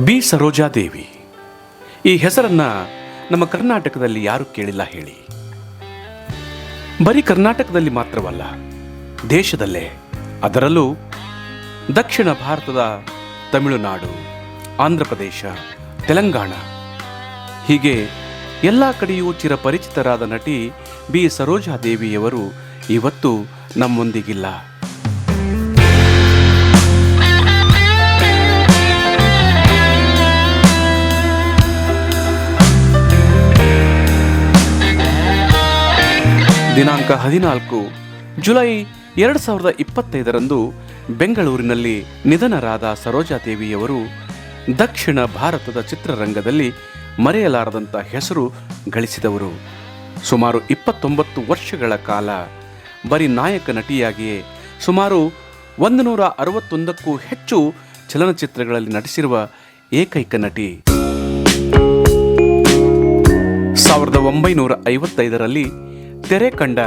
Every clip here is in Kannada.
ಬಿ ಸರೋಜಾದೇವಿ ಈ ಹೆಸರನ್ನು ನಮ್ಮ ಕರ್ನಾಟಕದಲ್ಲಿ ಯಾರು ಕೇಳಿಲ್ಲ ಹೇಳಿ. ಬರೀ ಕರ್ನಾಟಕದಲ್ಲಿ ಮಾತ್ರವಲ್ಲ, ದೇಶದಲ್ಲೇ, ಅದರಲ್ಲೂ ದಕ್ಷಿಣ ಭಾರತದ ತಮಿಳುನಾಡು, ಆಂಧ್ರ ಪ್ರದೇಶ, ತೆಲಂಗಾಣ ಹೀಗೆ ಎಲ್ಲ ಕಡೆಯೂ ಚಿರಪರಿಚಿತರಾದ ನಟಿ ಬಿ ಸರೋಜಾದೇವಿಯವರು ಇವತ್ತು ನಮ್ಮೊಂದಿಗಿಲ್ಲ. ದಿನಾಂಕ 14 ಜುಲೈ 2025ರಂದು ಬೆಂಗಳೂರಿನಲ್ಲಿ ನಿಧನರಾದ ಸರೋಜಾದೇವಿಯವರು ದಕ್ಷಿಣ ಭಾರತದ ಚಿತ್ರರಂಗದಲ್ಲಿ ಮರೆಯಲಾರದಂಥ ಹೆಸರು ಗಳಿಸಿದವರು. ಸುಮಾರು 29 ವರ್ಷಗಳ ಕಾಲ ಬರೀ ನಾಯಕ ನಟಿಯಾಗಿಯೇ ಸುಮಾರು 161ಕ್ಕೂ ಹೆಚ್ಚು ಚಲನಚಿತ್ರಗಳಲ್ಲಿ ನಟಿಸಿರುವ ಏಕೈಕ ನಟಿ. 1955ರಲ್ಲಿ ತೆರೆ ಕಂಡ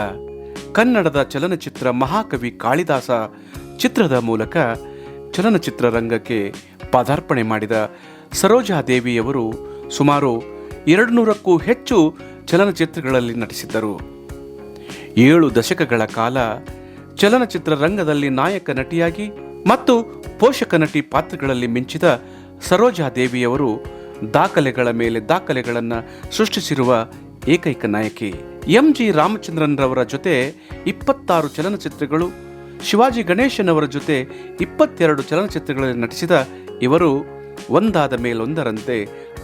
ಕನ್ನಡದ ಚಲನಚಿತ್ರ ಮಹಾಕವಿ ಕಾಳಿದಾಸ ಚಿತ್ರದ ಮೂಲಕ ಚಲನಚಿತ್ರ ರಂಗಕ್ಕೆ ಪದಾರ್ಪಣೆ ಮಾಡಿದ ಸರೋಜಾದೇವಿಯವರು ಸುಮಾರು 200ಕ್ಕೂ ಹೆಚ್ಚು ಚಲನಚಿತ್ರಗಳಲ್ಲಿ ನಟಿಸಿದ್ದರು. 7 ದಶಕಗಳ ಕಾಲ ಚಲನಚಿತ್ರ ರಂಗದಲ್ಲಿ ನಾಯಕ ನಟಿಯಾಗಿ ಮತ್ತು ಪೋಷಕ ನಟಿ ಪಾತ್ರಗಳಲ್ಲಿ ಮಿಂಚಿದ ಸರೋಜಾದೇವಿಯವರು ದಾಖಲೆಗಳ ಮೇಲೆ ದಾಖಲೆಗಳನ್ನು ಸೃಷ್ಟಿಸಿರುವ ಏಕೈಕ ನಾಯಕಿ. MG ರಾಮಚಂದ್ರನ್ ರವರ ಜೊತೆ 26 ಚಲನಚಿತ್ರಗಳು, ಶಿವಾಜಿ ಗಣೇಶನ್ ಅವರ ಜೊತೆ 22 ಚಲನಚಿತ್ರಗಳಲ್ಲಿ ನಟಿಸಿದ ಇವರು ಒಂದಾದ ಮೇಲೊಂದರಂತೆ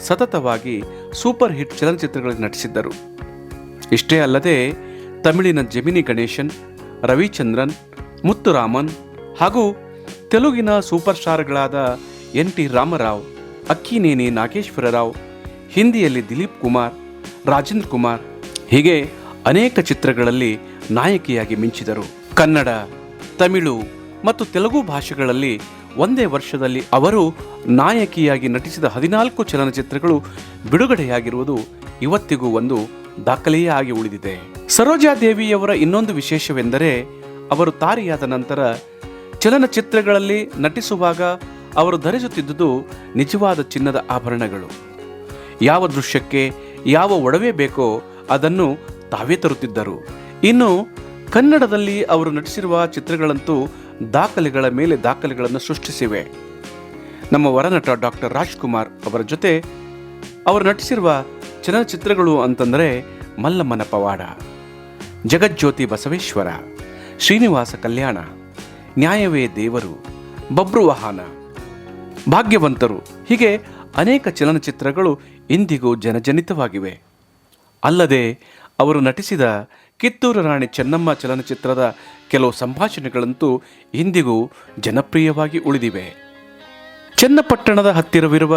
ಸತತವಾಗಿ ಸೂಪರ್ ಹಿಟ್ ಚಲನಚಿತ್ರಗಳಲ್ಲಿ ನಟಿಸಿದ್ದರು. ಇಷ್ಟೇ ಅಲ್ಲದೆ ತಮಿಳಿನ ಜೆಮಿನಿ ಗಣೇಶನ್, ರವಿಚಂದ್ರನ್, ಮುತ್ತುರಾಮನ್ ಹಾಗೂ ತೆಲುಗಿನ ಸೂಪರ್ ಸ್ಟಾರ್ಗಳಾದ NT ರಾಮರಾವ್, ಅಕ್ಕಿನೇನಿ ನಾಗೇಶ್ವರ ರಾವ್, ಹಿಂದಿಯಲ್ಲಿ ದಿಲೀಪ್ ಕುಮಾರ್, ರಾಜೇಂದ್ರ ಕುಮಾರ್ ಹೀಗೆ ಅನೇಕ ಚಿತ್ರಗಳಲ್ಲಿ ನಾಯಕಿಯಾಗಿ ಮಿಂಚಿದರು. ಕನ್ನಡ, ತಮಿಳು ಮತ್ತು ತೆಲುಗು ಭಾಷೆಗಳಲ್ಲಿ ಒಂದೇ ವರ್ಷದಲ್ಲಿ ಅವರು ನಾಯಕಿಯಾಗಿ ನಟಿಸಿದ 14 ಚಲನಚಿತ್ರಗಳು ಬಿಡುಗಡೆಯಾಗಿರುವುದು ಇವತ್ತಿಗೂ ಒಂದು ದಾಖಲೆಯೇ ಆಗಿ ಉಳಿದಿದೆ. ಸರೋಜಾದೇವಿಯವರ ಇನ್ನೊಂದು ವಿಶೇಷವೆಂದರೆ ಅವರು ತಾರಿಯಾದ ನಂತರ ಚಲನಚಿತ್ರಗಳಲ್ಲಿ ನಟಿಸುವಾಗ ಅವರು ಧರಿಸುತ್ತಿದ್ದುದು ನಿಜವಾದ ಚಿನ್ನದ ಆಭರಣಗಳು. ಯಾವ ದೃಶ್ಯಕ್ಕೆ ಯಾವ ಒಡವೆ ಬೇಕೋ ಅದನ್ನು ತಾವೇ ತರುತ್ತಿದ್ದರು. ಇನ್ನು ಕನ್ನಡದಲ್ಲಿ ಅವರು ನಟಿಸಿರುವ ಚಿತ್ರಗಳಂತೂ ದಾಖಲೆಗಳ ಮೇಲೆ ದಾಖಲೆಗಳನ್ನು ಸೃಷ್ಟಿಸಿವೆ. ನಮ್ಮ ವರನಟ ಡಾಕ್ಟರ್ ರಾಜ್ಕುಮಾರ್ ಅವರ ಜೊತೆ ಅವರು ನಟಿಸಿರುವ ಚಲನಚಿತ್ರಗಳು ಅಂತಂದರೆ ಮಲ್ಲಮ್ಮನ ಪವಾಡ, ಜಗಜ್ಯೋತಿ ಬಸವೇಶ್ವರ, ಶ್ರೀನಿವಾಸ ಕಲ್ಯಾಣ, ನ್ಯಾಯವೇ ದೇವರು, ಬಬ್ರುವಾಹನ, ಭಾಗ್ಯವಂತರು ಹೀಗೆ ಅನೇಕ ಚಲನಚಿತ್ರಗಳು ಇಂದಿಗೂ ಜನಜನಿತವಾಗಿವೆ. ಅಲ್ಲದೆ ಅವರು ನಟಿಸಿದ ಕಿತ್ತೂರು ರಾಣಿ ಚೆನ್ನಮ್ಮ ಚಲನಚಿತ್ರದ ಕೆಲವು ಸಂಭಾಷಣೆಗಳಂತೂ ಇಂದಿಗೂ ಜನಪ್ರಿಯವಾಗಿ ಉಳಿದಿವೆ. ಚನ್ನಪಟ್ಟಣದ ಹತ್ತಿರವಿರುವ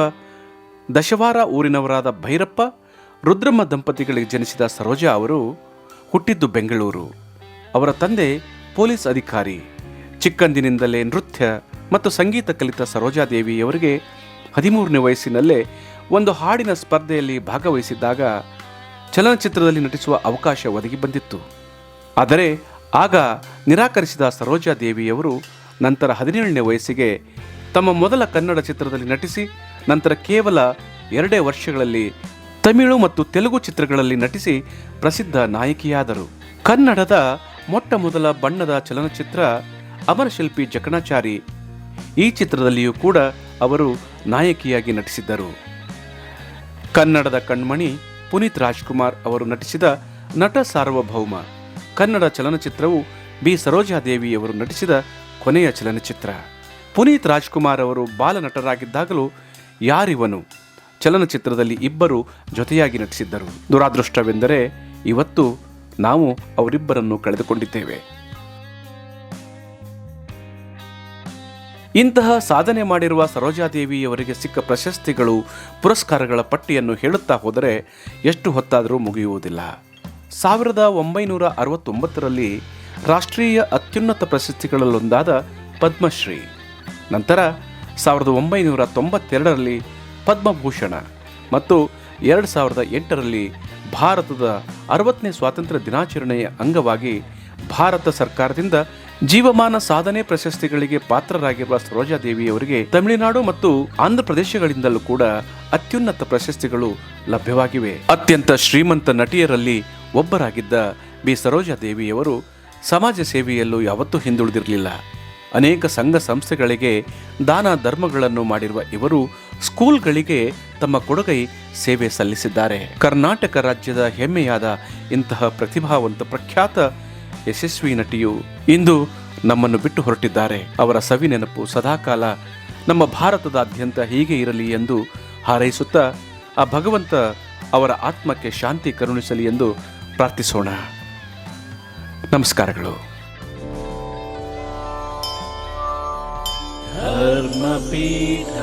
ದಶವಾರ ಊರಿನವರಾದ ಭೈರಪ್ಪ, ರುದ್ರಮ್ಮ ದಂಪತಿಗಳಿಗೆ ಜನಿಸಿದ ಸರೋಜಾ ಅವರು ಹುಟ್ಟಿದ್ದು ಬೆಂಗಳೂರು. ಅವರ ತಂದೆ ಪೊಲೀಸ್ ಅಧಿಕಾರಿ. ಚಿಕ್ಕಂದಿನಿಂದಲೇ ನೃತ್ಯ ಮತ್ತು ಸಂಗೀತ ಕಲಿತ ಸರೋಜಾದೇವಿಯವರಿಗೆ 13ನೇ ವಯಸ್ಸಿನಲ್ಲೇ ಒಂದು ಹಾಡಿನ ಸ್ಪರ್ಧೆಯಲ್ಲಿ ಭಾಗವಹಿಸಿದ್ದಾಗ ಚಲನಚಿತ್ರದಲ್ಲಿ ನಟಿಸುವ ಅವಕಾಶ ಒದಗಿ ಬಂದಿತ್ತು. ಆದರೆ ಆಗ ನಿರಾಕರಿಸಿದ ಸರೋಜಾದೇವಿಯವರು ನಂತರ 17ನೇ ವಯಸ್ಸಿಗೆ ತಮ್ಮ ಮೊದಲ ಕನ್ನಡ ಚಿತ್ರದಲ್ಲಿ ನಟಿಸಿ ನಂತರ ಕೇವಲ 2 ವರ್ಷಗಳಲ್ಲಿ ತಮಿಳು ಮತ್ತು ತೆಲುಗು ಚಿತ್ರಗಳಲ್ಲಿ ನಟಿಸಿ ಪ್ರಸಿದ್ಧ ನಾಯಕಿಯಾದರು. ಕನ್ನಡದ ಮೊಟ್ಟ ಮೊದಲ ಬಣ್ಣದ ಚಲನಚಿತ್ರ ಅಮರಶಿಲ್ಪಿ ಜಕಣಾಚಾರಿ. ಈ ಚಿತ್ರದಲ್ಲಿಯೂ ಕೂಡ ಅವರು ನಾಯಕಿಯಾಗಿ ನಟಿಸಿದ್ದರು. ಕನ್ನಡದ ಕಣ್ಮಣಿ ಪುನೀತ್ ರಾಜ್ಕುಮಾರ್ ಅವರು ನಟಿಸಿದ ನಟ ಸಾರ್ವಭೌಮ ಕನ್ನಡ ಚಲನಚಿತ್ರವು ಬಿ ಸರೋಜಾದೇವಿಯವರು ನಟಿಸಿದ ಕೊನೆಯ ಚಲನಚಿತ್ರ. ಪುನೀತ್ ರಾಜ್ಕುಮಾರ್ ಅವರು ಬಾಲನಟರಾಗಿದ್ದಾಗಲೂ ಯಾರಿವನು ಚಲನಚಿತ್ರದಲ್ಲಿ ಇಬ್ಬರು ಜೊತೆಯಾಗಿ ನಟಿಸಿದ್ದರು. ದುರಾದೃಷ್ಟವೆಂದರೆ ಇವತ್ತು ನಾವು ಅವರಿಬ್ಬರನ್ನು ಕಳೆದುಕೊಂಡಿದ್ದೇವೆ. ಇಂತಹ ಸಾಧನೆ ಮಾಡಿರುವ ಸರೋಜಾದೇವಿಯವರಿಗೆ ಸಿಕ್ಕ ಪ್ರಶಸ್ತಿಗಳು, ಪುರಸ್ಕಾರಗಳ ಪಟ್ಟಿಯನ್ನು ಹೇಳುತ್ತಾ ಹೋದರೆ ಎಷ್ಟು ಹೊತ್ತಾದರೂ ಮುಗಿಯುವುದಿಲ್ಲ. 1969ರಲ್ಲಿ ರಾಷ್ಟ್ರೀಯ ಅತ್ಯುನ್ನತ ಪ್ರಶಸ್ತಿಗಳಲ್ಲೊಂದಾದ ಪದ್ಮಶ್ರೀ, ನಂತರ 1992ರಲ್ಲಿ ಪದ್ಮಭೂಷಣ ಮತ್ತು 2008ರಲ್ಲಿ ಭಾರತದ 60ನೇ ಸ್ವಾತಂತ್ರ್ಯ ದಿನಾಚರಣೆಯ ಅಂಗವಾಗಿ ಭಾರತ ಸರ್ಕಾರದಿಂದ ಜೀವಮಾನ ಸಾಧನೆ ಪ್ರಶಸ್ತಿಗಳಿಗೆ ಪಾತ್ರರಾಗಿರುವ ಸರೋಜಾದೇವಿಯವರಿಗೆ ತಮಿಳುನಾಡು ಮತ್ತು ಆಂಧ್ರ ಪ್ರದೇಶಗಳಿಂದಲೂ ಕೂಡ ಅತ್ಯುನ್ನತ ಪ್ರಶಸ್ತಿಗಳು ಲಭ್ಯವಾಗಿವೆ. ಅತ್ಯಂತ ಶ್ರೀಮಂತ ನಟಿಯರಲ್ಲಿ ಒಬ್ಬರಾಗಿದ್ದ ಬಿ ಸರೋಜಾದೇವಿಯವರು ಸಮಾಜ ಸೇವೆಯಲ್ಲೂ ಯಾವತ್ತೂ ಹಿಂದುಳಿದಿರಲಿಲ್ಲ. ಅನೇಕ ಸಂಘ ಸಂಸ್ಥೆಗಳಿಗೆ ದಾನ ಧರ್ಮಗಳನ್ನು ಮಾಡಿರುವ ಇವರು ಸ್ಕೂಲ್ಗಳಿಗೆ ತಮ್ಮ ಕೊಡುಗೈ ಸೇವೆ ಸಲ್ಲಿಸಿದ್ದಾರೆ. ಕರ್ನಾಟಕ ರಾಜ್ಯದ ಹೆಮ್ಮೆಯಾದ ಇಂತಹ ಪ್ರತಿಭಾವಂತ ಪ್ರಖ್ಯಾತ ಯಶಸ್ವಿ ನಟಿಯು ಇಂದು ನಮ್ಮನ್ನು ಬಿಟ್ಟು ಹೊರಟಿದ್ದಾರೆ. ಅವರ ಸವಿ ನೆನಪು ಸದಾಕಾಲ ನಮ್ಮ ಭಾರತದಾದ್ಯಂತ ಹೀಗೆ ಇರಲಿ ಎಂದು ಹಾರೈಸುತ್ತಾ ಆ ಭಗವಂತ ಅವರ ಆತ್ಮಕ್ಕೆ ಶಾಂತಿ ಕರುಣಿಸಲಿ ಎಂದು ಪ್ರಾರ್ಥಿಸೋಣ. ನಮಸ್ಕಾರಗಳು. ಧರ್ಮಪೀಠ